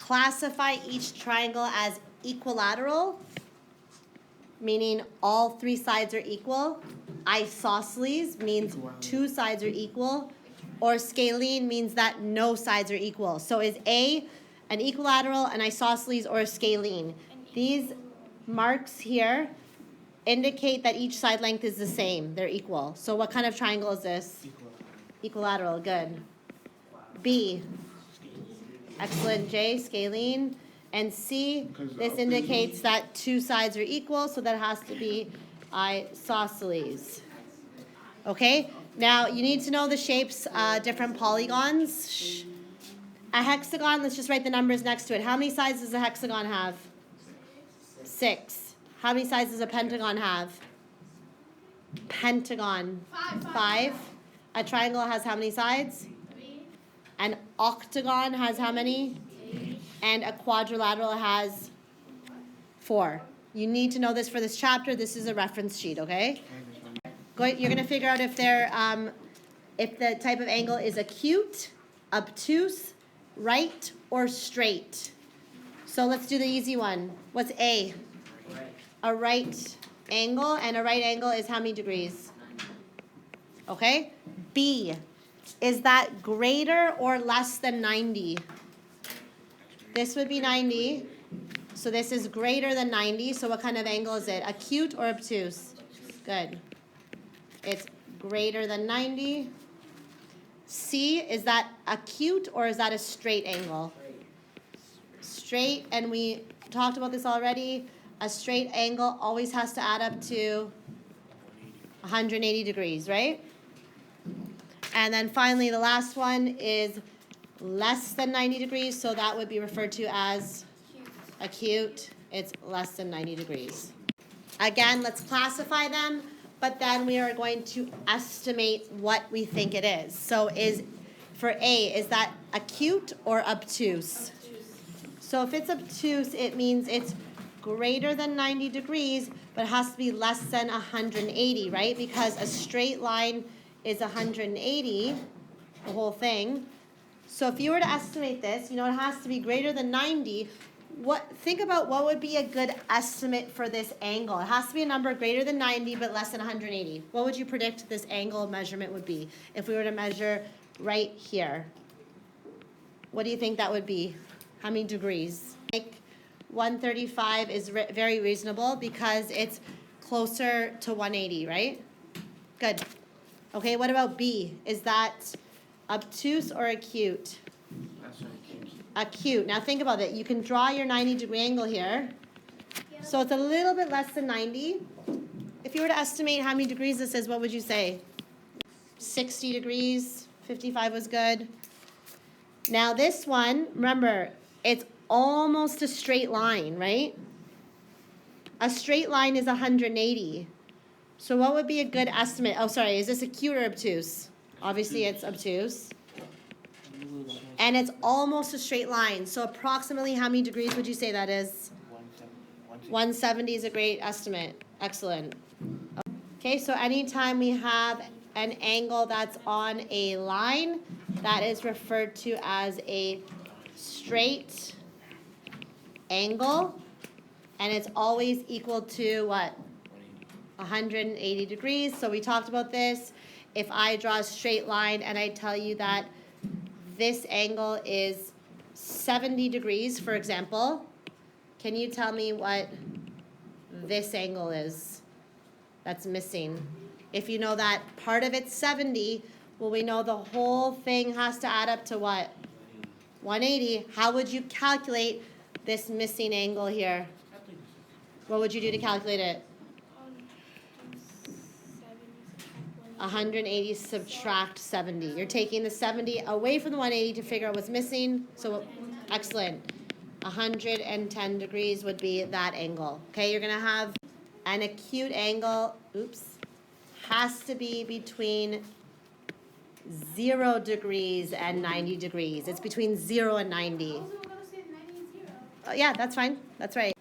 classify each triangle as equilateral, meaning all three sides are equal. Isosceles means two sides are equal. Or scalene means that no sides are equal. So is A an equilateral, an isosceles, or a scalene? These marks here indicate that each side length is the same. They're equal. So what kind of triangle is this? Equilateral. Good. B. Excellent. J. Scalene. And C, this indicates that two sides are equal, so that has to be isosceles. Okay? Now, you need to know the shapes, different polygons. A hexagon, let's just write the numbers next to it. How many sides does a hexagon have? 6. How many sides does a pentagon have? Pentagon. 5. A triangle has how many sides? 3. An octagon has how many? 3. And a quadrilateral has 4. You need to know this for this chapter. This is a reference sheet, okay? You're going to figure out if the type of angle is acute, obtuse, right, or straight. So let's do the easy one. What's A? A right angle, and a right angle is how many degrees? Okay? B, is that greater or less than 90? This would be 90. So this is greater than 90. So what kind of angle is it? Acute or obtuse? Good. It's greater than 90. C, is that acute or is that a straight angle? Straight, and we talked about this already. A straight angle always has to add up to 180 degrees, right? And then finally, the last one is less than 90 degrees, so that would be referred to as acute. It's less than 90 degrees. Again, let's classify them, but then we are going to estimate what we think it is. So for A, is that acute or obtuse? So if it's obtuse, it means it's greater than 90 degrees, but it has to be less than 180, right? Because a straight line is 180, the whole thing. So if you were to estimate this, it has to be greater than 90. Think about what would be a good estimate for this angle. It has to be a number greater than 90, but less than 180. What would you predict this angle measurement would be if we were to measure right here? What do you think that would be? How many degrees? Like 135 is very reasonable because it's closer to 180, right? Good. Okay, what about B? Is that obtuse or acute? Acute. Now think about it. You can draw your 90-degree angle here. So it's a little bit less than 90. If you were to estimate how many degrees this is, what would you say? 60 degrees. 55 was good. Now this one, remember, it's almost a straight line, right? A straight line is 180. So what would be a good estimate? Oh, sorry, is this acute or obtuse? Obviously it's obtuse. And it's almost a straight line. So approximately how many degrees would you say that is? 170 is a great estimate. Excellent. Okay, so anytime we have an angle that's on a line, that is referred to as a straight angle. And it's always equal to what? 180 degrees. So we talked about this. If I draw a straight line and I tell you that this angle is 70 degrees, for example, can you tell me what this angle is that's missing? If you know that part of it's 70, well, we know the whole thing has to add up to what? 180. How would you calculate this missing angle here? What would you do to calculate it? 180 subtract 70. You're taking the 70 away from the 180 to figure out what's missing. So excellent. 110 degrees would be that angle. Okay, you're going to have an acute angle, has to be between 0 degrees and 90 degrees. It's between 0 and 90. Yeah, that's fine. That's right.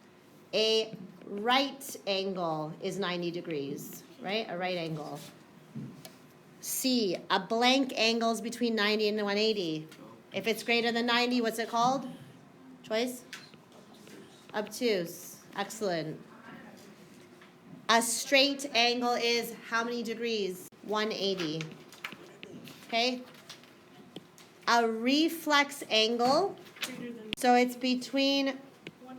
A right angle is 90 degrees, right? A right angle. C, a blank angle is between 90 and 180. If it's greater than 90, what's it called? Choice? Obtuse. Excellent. A straight angle is how many degrees? 180. Okay? A reflex angle, so it's between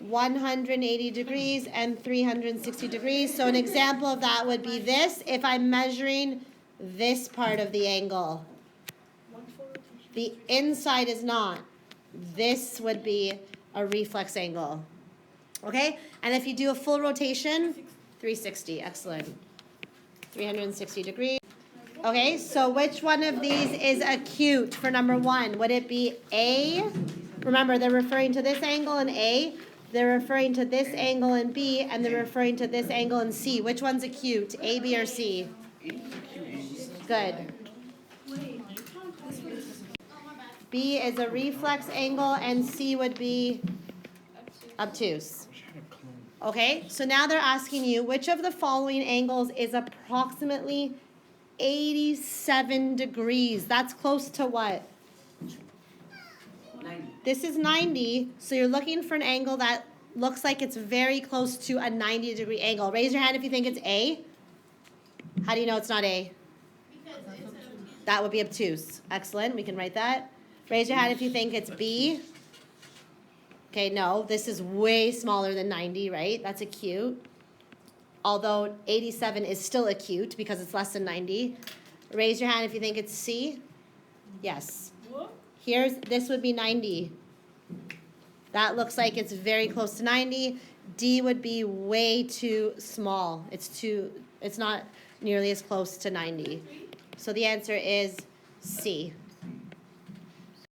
180 degrees and 360 degrees. So an example of that would be this, if I'm measuring this part of the angle. The inside is not. This would be a reflex angle. Okay? And if you do a full rotation, 360. Excellent. 360 degrees. Okay, so which one of these is acute for number 1? Would it be A? Remember, they're referring to this angle in A. They're referring to this angle in B, and they're referring to this angle in C. Which one's acute, A, B, or C? Good. B is a reflex angle, and C would be obtuse. Okay, so now they're asking you, which of the following angles is approximately 87 degrees? That's close to what? 90. This is 90, so you're looking for an angle that looks like it's very close to a 90-degree angle. Raise your hand if you think it's A. How do you know it's not A? That would be obtuse. Excellent, we can write that. Raise your hand if you think it's B. Okay, no, this is way smaller than 90, right? That's acute. Although 87 is still acute because it's less than 90. Raise your hand if you think it's C. Yes. This would be 90. That looks like it's very close to 90. D would be way too small. It's not nearly as close to 90. So the answer is C.